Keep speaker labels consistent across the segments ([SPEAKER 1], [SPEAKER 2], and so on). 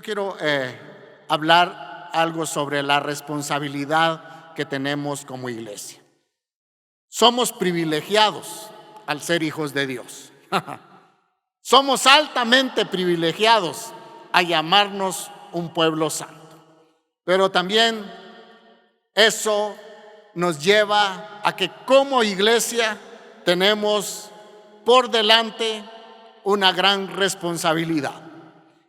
[SPEAKER 1] quiero hablar algo sobre la responsabilidad que tenemos como iglesia. Somos privilegiados al ser hijos de Dios. Somos altamente privilegiados a llamarnos un pueblo santo. Pero también eso nos lleva a que como iglesia tenemos por delante una gran responsabilidad.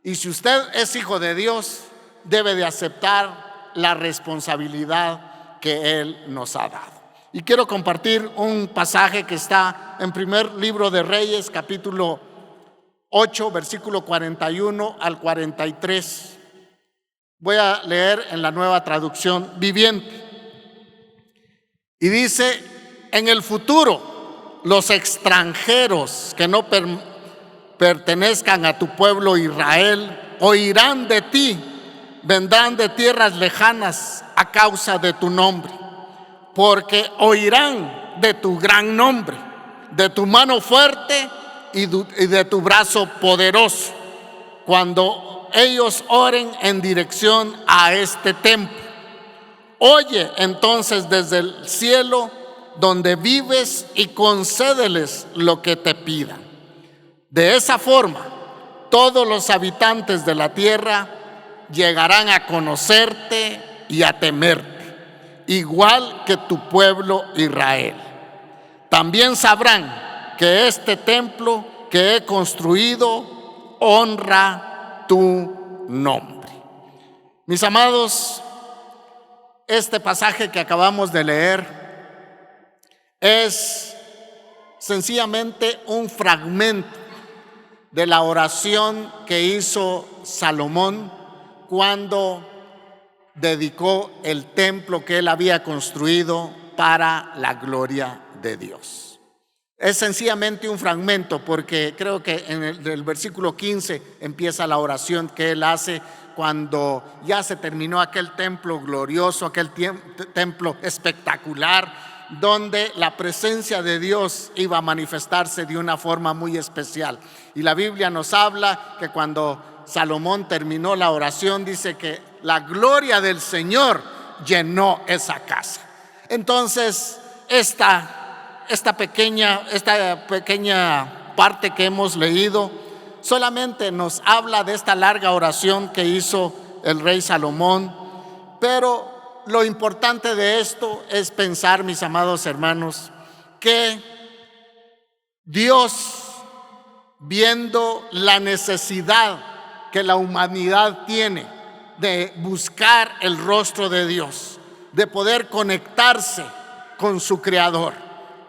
[SPEAKER 1] Y si usted es hijo de Dios, debe de aceptar la responsabilidad que Él nos ha dado. Y quiero compartir un pasaje que está en primer libro de Reyes, capítulo 8, versículo 41 al 43. Voy a leer en la Nueva Traducción Viviente. Y dice: en el futuro, los extranjeros que no pertenezcan a tu pueblo Israel oirán de ti, vendrán de tierras lejanas a causa de tu nombre, porque oirán de tu gran nombre, de tu mano fuerte y de tu brazo poderoso, cuando ellos oren en dirección a este templo. Oye entonces desde el cielo donde vives y concédeles lo que te pidan. De esa forma, todos los habitantes de la tierra llegarán a conocerte y a temerte, igual que tu pueblo Israel. También sabrán que este templo que he construido honra tu nombre. Mis amados, este pasaje que acabamos de leer es sencillamente un fragmento de la oración que hizo Salomón cuando dedicó el templo que él había construido para la gloria de Dios. Es sencillamente un fragmento, porque creo que en el versículo 15 empieza la oración que él hace cuando ya se terminó aquel templo glorioso, aquel templo espectacular, donde la presencia de Dios iba a manifestarse de una forma muy especial. Y la Biblia nos habla que cuando Salomón terminó la oración, dice que la gloria del Señor llenó esa casa. Entonces, esta pequeña parte que hemos leído solamente nos habla de esta larga oración que hizo el rey Salomón, pero lo importante de esto es pensar, mis amados hermanos, que Dios, viendo la necesidad que la humanidad tiene de buscar el rostro de Dios, de poder conectarse con su Creador,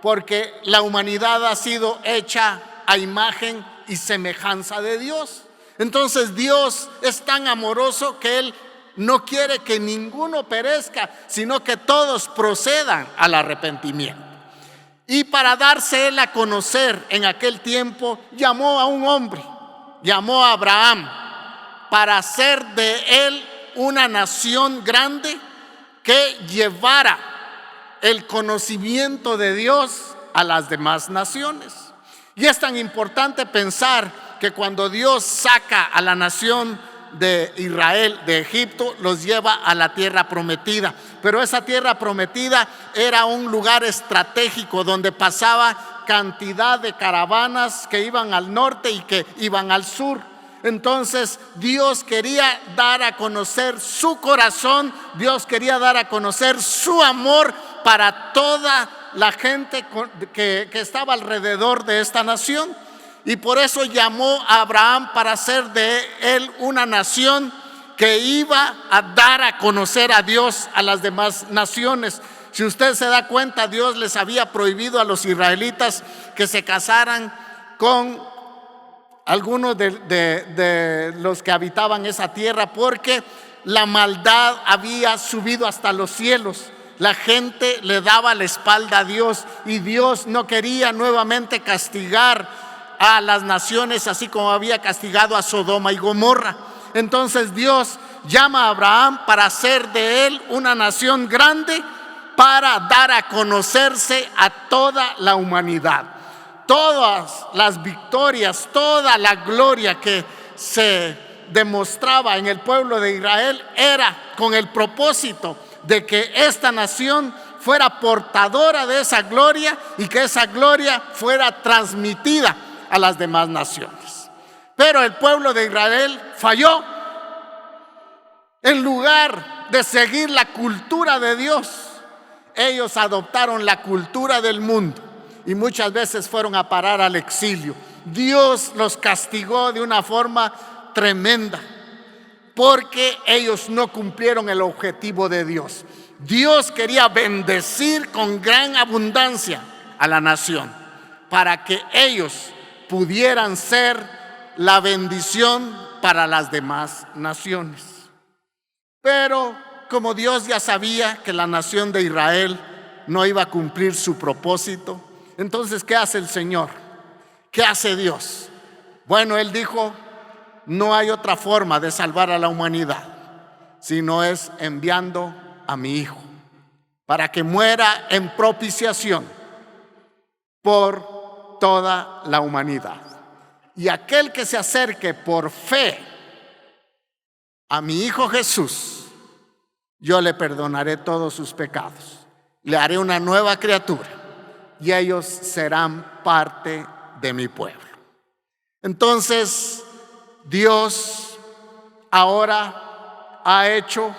[SPEAKER 1] porque la humanidad ha sido hecha a imagen y semejanza de Dios. Entonces Dios es tan amoroso que Él no quiere que ninguno perezca, sino que todos procedan al arrepentimiento. Y para darse Él a conocer en aquel tiempo, llamó a un hombre, llamó a Abraham, para hacer de él una nación grande que llevara el conocimiento de Dios a las demás naciones. Y es tan importante pensar que cuando Dios saca a la nación de Israel de Egipto, los lleva a la tierra prometida. Pero esa tierra prometida era un lugar estratégico donde pasaba cantidad de caravanas que iban al norte y que iban al sur. Entonces Dios quería dar a conocer su corazón, Dios quería dar a conocer su amor para toda la gente que estaba alrededor de esta nación. Y por eso llamó a Abraham para hacer de él una nación que iba a dar a conocer a Dios a las demás naciones. Si usted se da cuenta, Dios les había prohibido a los israelitas que se casaran con algunos de los que habitaban esa tierra, porque la maldad había subido hasta los cielos. La gente le daba la espalda a Dios y Dios no quería nuevamente castigar a las naciones así como había castigado a Sodoma y Gomorra. Entonces Dios llama a Abraham para hacer de él una nación grande, para dar a conocerse a toda la humanidad. Todas las victorias, toda la gloria que se demostraba en el pueblo de Israel era con el propósito de que esta nación fuera portadora de esa gloria y que esa gloria fuera transmitida a las demás naciones. Pero el pueblo de Israel falló. En lugar de seguir la cultura de Dios, ellos adoptaron la cultura del mundo y muchas veces fueron a parar al exilio. Dios los castigó de una forma tremenda porque ellos no cumplieron el objetivo de Dios. Dios quería bendecir con gran abundancia a la nación para que ellos pudieran ser la bendición para las demás naciones. Pero como Dios ya sabía que la nación de Israel no iba a cumplir su propósito, entonces ¿qué hace el Señor? ¿Qué hace Dios? Bueno, Él dijo: no hay otra forma de salvar a la humanidad, sino es enviando a mi Hijo para que muera en propiciación por toda la humanidad. Y aquel que se acerque por fe a mi Hijo Jesús, yo le perdonaré todos sus pecados, le haré una nueva criatura y ellos serán parte de mi pueblo. Entonces, Dios ahora ha hecho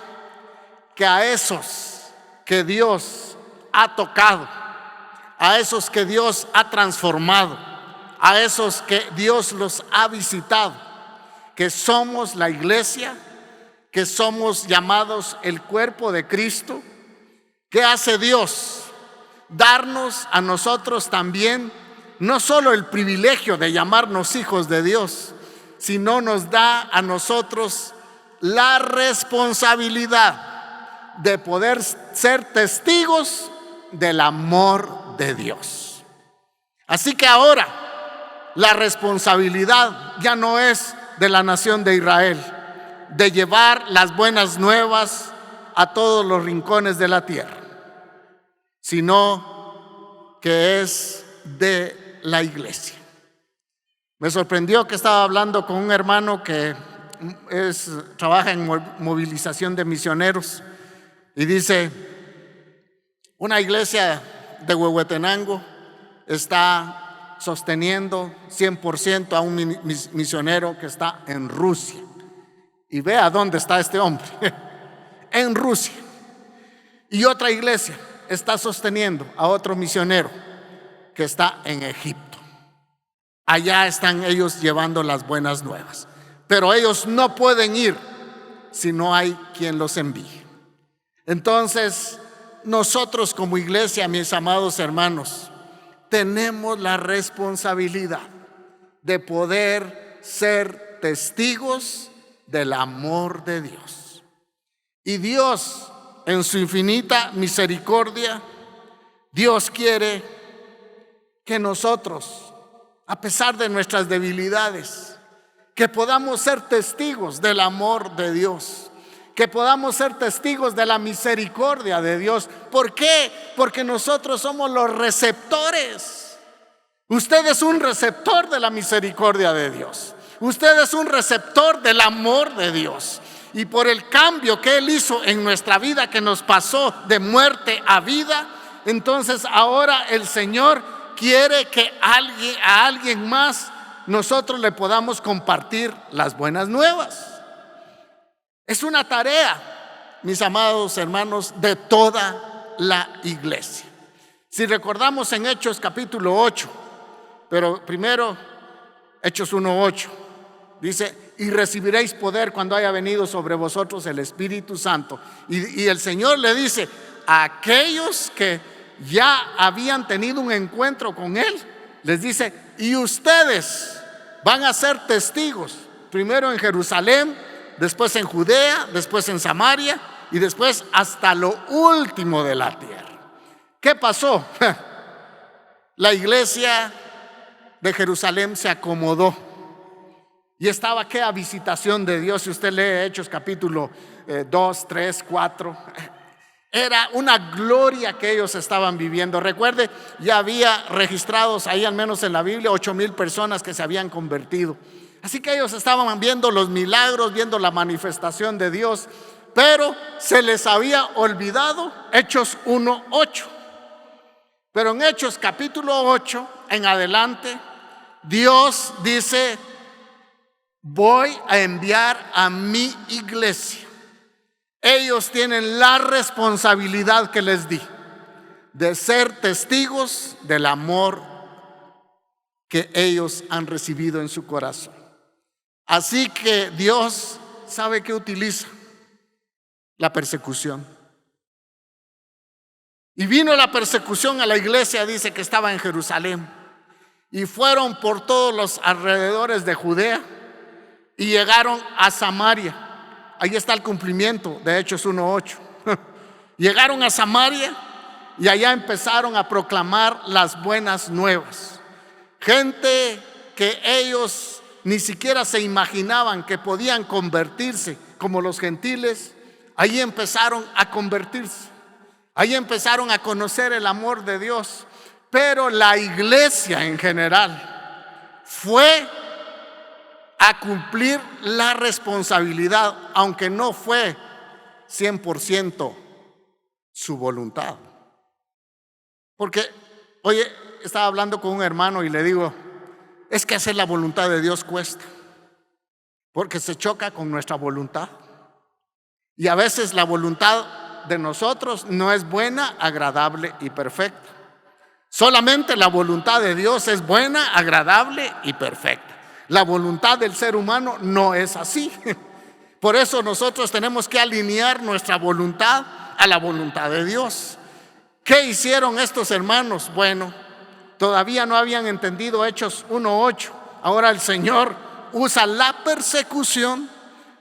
[SPEAKER 1] que a esos que Dios ha tocado, a esos que Dios ha transformado, a esos que Dios los ha visitado, que somos la iglesia, que somos llamados el cuerpo de Cristo. ¿Qué hace Dios? Darnos a nosotros también no solo el privilegio de llamarnos hijos de Dios, sino nos da a nosotros la responsabilidad de poder ser testigos del amor de Dios. Así que ahora la responsabilidad ya no es de la nación de Israel, de llevar las buenas nuevas a todos los rincones de la tierra, sino que es de la iglesia. Me sorprendió que estaba hablando con un hermano que trabaja en movilización de misioneros y dice: una iglesia de Huehuetenango está sosteniendo 100% a un misionero que está en Rusia. Y vea dónde está este hombre, en Rusia. Y otra iglesia está sosteniendo a otro misionero que está en Egipto. Allá están ellos llevando las buenas nuevas. Pero ellos no pueden ir si no hay quien los envíe. Entonces, nosotros como iglesia, mis amados hermanos, tenemos la responsabilidad de poder ser testigos del amor de Dios. Y Dios, en su infinita misericordia, Dios quiere que nosotros, a pesar de nuestras debilidades, que podamos ser testigos del amor de Dios, que podamos ser testigos de la misericordia de Dios. ¿Por qué? Porque nosotros somos los receptores. Usted es un receptor de la misericordia de Dios. Usted es un receptor del amor de Dios. Y por el cambio que Él hizo en nuestra vida, que nos pasó de muerte a vida, entonces ahora el Señor quiere que a alguien más nosotros le podamos compartir las buenas nuevas. Es una tarea, mis amados hermanos, de toda la iglesia. Si recordamos en Hechos capítulo 8, pero primero Hechos 1:8, dice: y recibiréis poder cuando haya venido sobre vosotros el Espíritu Santo. Y el Señor le dice a aquellos que ya habían tenido un encuentro con Él, les dice: y ustedes van a ser testigos, primero en Jerusalén, después en Judea, después en Samaria y después hasta lo último de la tierra. ¿Qué pasó? La iglesia de Jerusalén se acomodó y estaba aquella visitación de Dios. Si usted lee Hechos capítulo 2, 3, 4, era una gloria que ellos estaban viviendo. Recuerde, ya había registrados ahí, al menos en la Biblia, 8,000 personas que se habían convertido. Así que ellos estaban viendo los milagros, viendo la manifestación de Dios, pero se les había olvidado Hechos 1:8. Pero en Hechos capítulo 8 en adelante, Dios dice: voy a enviar a mi iglesia. Ellos tienen la responsabilidad que les di de ser testigos del amor que ellos han recibido en su corazón. Así que Dios sabe que utiliza la persecución. Y vino la persecución a la iglesia, dice que estaba en Jerusalén, y fueron por todos los alrededores de Judea y llegaron a Samaria. Ahí está el cumplimiento de Hechos 1:8. Llegaron a Samaria y allá empezaron a proclamar las buenas nuevas. Gente que ellos ni siquiera se imaginaban que podían convertirse como los gentiles, ahí empezaron a convertirse. Ahí empezaron a conocer el amor de Dios. Pero la iglesia en general fue a cumplir la responsabilidad, aunque no fue 100% su voluntad. Porque, oye, estaba hablando con un hermano y le digo: es que hacer la voluntad de Dios cuesta, porque se choca con nuestra voluntad. Y a veces la voluntad de nosotros no es buena, agradable y perfecta. Solamente la voluntad de Dios es buena, agradable y perfecta. La voluntad del ser humano no es así. Por eso nosotros tenemos que alinear nuestra voluntad a la voluntad de Dios. ¿Qué hicieron estos hermanos? Bueno, todavía no habían entendido Hechos 1:8. Ahora el Señor usa la persecución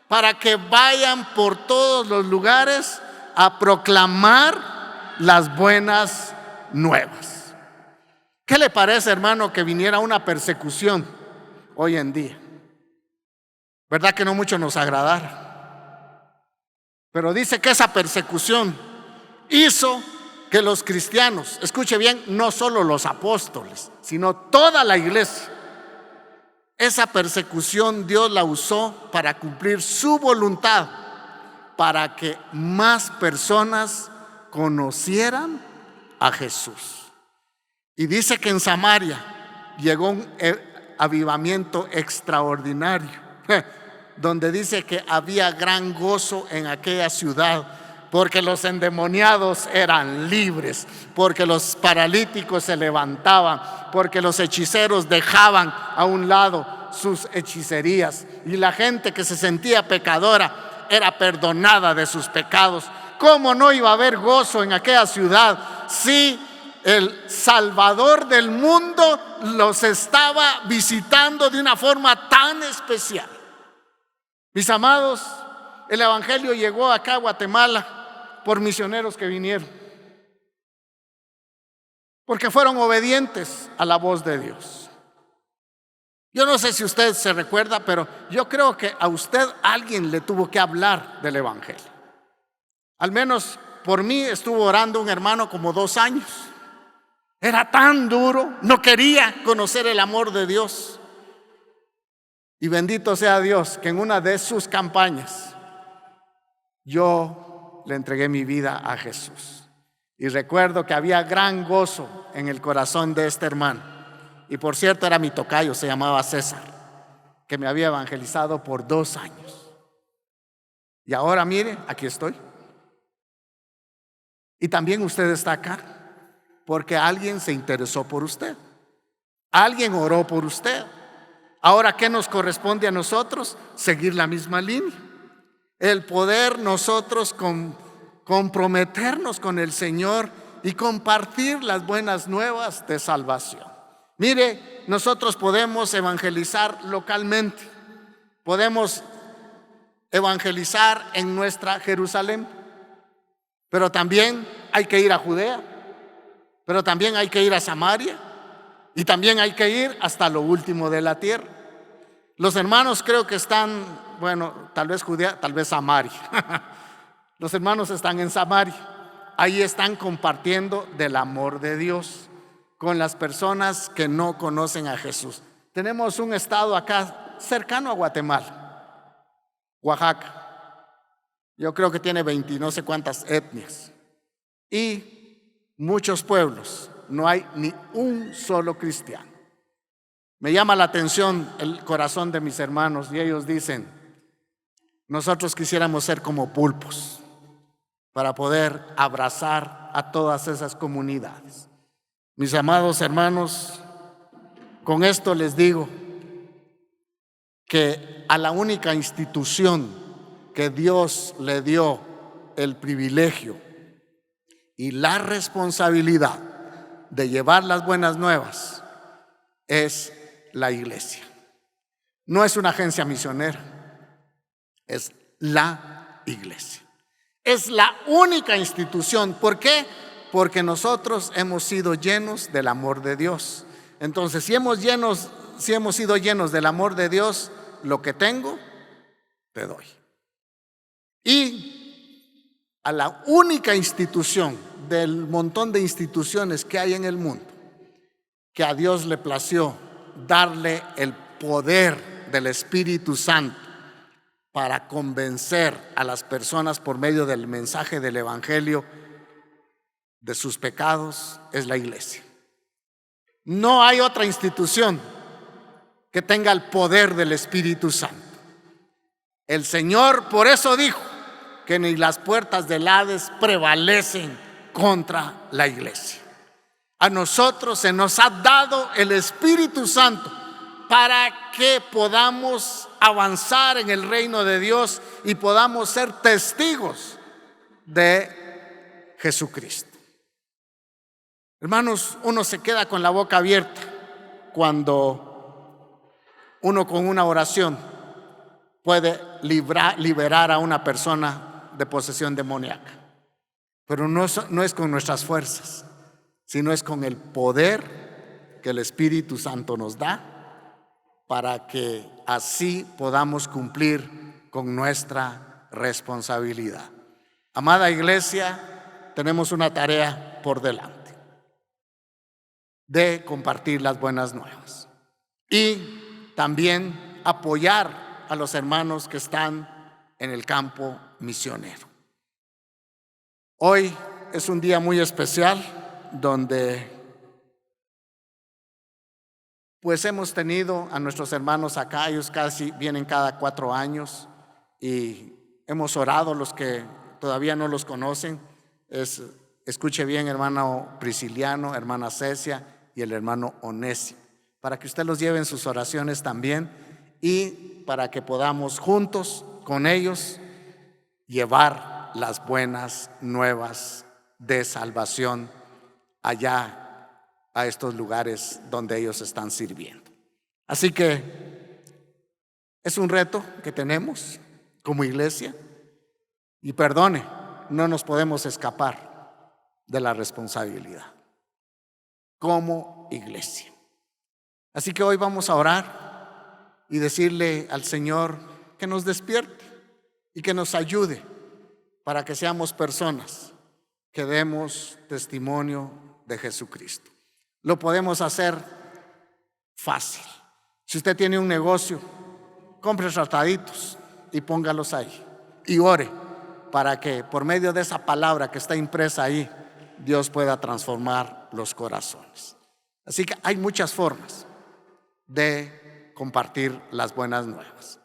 [SPEAKER 1] para que vayan por todos los lugares a proclamar las buenas nuevas. ¿Qué le parece, hermano, que viniera una persecución hoy en día? ¿Verdad que no mucho nos agradara? Pero dice que esa persecución hizo que los cristianos, escuche bien, no solo los apóstoles, sino toda la iglesia, esa persecución Dios la usó para cumplir su voluntad, para que más personas conocieran a Jesús. Y dice que en Samaria llegó un avivamiento extraordinario, donde dice que había gran gozo en aquella ciudad, porque los endemoniados eran libres, porque los paralíticos se levantaban, porque los hechiceros dejaban a un lado sus hechicerías, y la gente que se sentía pecadora era perdonada de sus pecados. ¿Cómo no iba a haber gozo en aquella ciudad si el Salvador del mundo los estaba visitando de una forma tan especial? Mis amados, el evangelio llegó acá a Guatemala por misioneros que vinieron, porque fueron obedientes a la voz de Dios. Yo no sé si usted se recuerda, pero yo creo que a usted alguien le tuvo que hablar del evangelio. Al menos por mí estuvo orando un hermano como 2 años. Era tan duro, no quería conocer el amor de Dios. Y bendito sea Dios que en una de sus campañas yo le entregué mi vida a Jesús. Y recuerdo que había gran gozo en el corazón de este hermano. Y por cierto era mi tocayo, se llamaba César, que me había evangelizado por 2 años. Y ahora mire, aquí estoy. Y también usted está acá porque alguien se interesó por usted, alguien oró por usted. Ahora, ¿qué nos corresponde a nosotros? Seguir la misma línea. El poder nosotros comprometernos con el Señor y compartir las buenas nuevas de salvación. Mire, nosotros podemos evangelizar localmente, podemos evangelizar en nuestra Jerusalén, pero también hay que ir a Judea, pero también hay que ir a Samaria, y también hay que ir hasta lo último de la tierra. Los hermanos creo que están, bueno, tal vez Judea, tal vez Samaria. Los hermanos están en Samaria. Ahí están compartiendo del amor de Dios con las personas que no conocen a Jesús. Tenemos un estado acá cercano a Guatemala, Oaxaca. Yo creo que tiene 20 no sé cuántas etnias y muchos pueblos. No hay ni un solo cristiano. Me llama la atención el corazón de mis hermanos y ellos dicen: nosotros quisiéramos ser como pulpos para poder abrazar a todas esas comunidades. Mis amados hermanos, con esto les digo que a la única institución que Dios le dio el privilegio y la responsabilidad de llevar las buenas nuevas es la iglesia. No es una agencia misionera, es la iglesia. Es la única institución. ¿Por qué? Porque nosotros hemos sido llenos del amor de Dios. Entonces, si hemos sido llenos del amor de Dios, lo que tengo, te doy. Y a la única institución del montón de instituciones que hay en el mundo, que a Dios le plació darle el poder del Espíritu Santo para convencer a las personas por medio del mensaje del Evangelio de sus pecados, es la iglesia. No hay otra institución que tenga el poder del Espíritu Santo. El Señor por eso dijo que ni las puertas del Hades prevalecen contra la iglesia. A nosotros se nos ha dado el Espíritu Santo para que podamos avanzar en el reino de Dios y podamos ser testigos de Jesucristo. Hermanos, uno se queda con la boca abierta cuando uno con una oración puede liberar a una persona de posesión demoníaca. Pero no es con nuestras fuerzas, sino es con el poder que el Espíritu Santo nos da para que así podamos cumplir con nuestra responsabilidad. Amada iglesia, tenemos una tarea por delante de compartir las buenas nuevas y también apoyar a los hermanos que están en el campo misionero. Hoy es un día muy especial donde pues hemos tenido a nuestros hermanos acá. Ellos casi vienen cada 4 años y hemos orado. Los que todavía no los conocen, escuche bien, hermano Prisciliano, hermana Cecia y el hermano Onésimo, para que usted los lleve en sus oraciones también y para que podamos juntos con ellos llevar las buenas nuevas de salvación allá a estos lugares donde ellos están sirviendo. Así que es un reto que tenemos como iglesia y perdone, no nos podemos escapar de la responsabilidad como iglesia. Así que hoy vamos a orar y decirle al Señor que nos despierte y que nos ayude para que seamos personas que demos testimonio de Jesucristo. Lo podemos hacer fácil. Si usted tiene un negocio, compre trataditos y póngalos ahí y ore para que por medio de esa palabra que está impresa ahí, Dios pueda transformar los corazones. Así que hay muchas formas de compartir las buenas nuevas.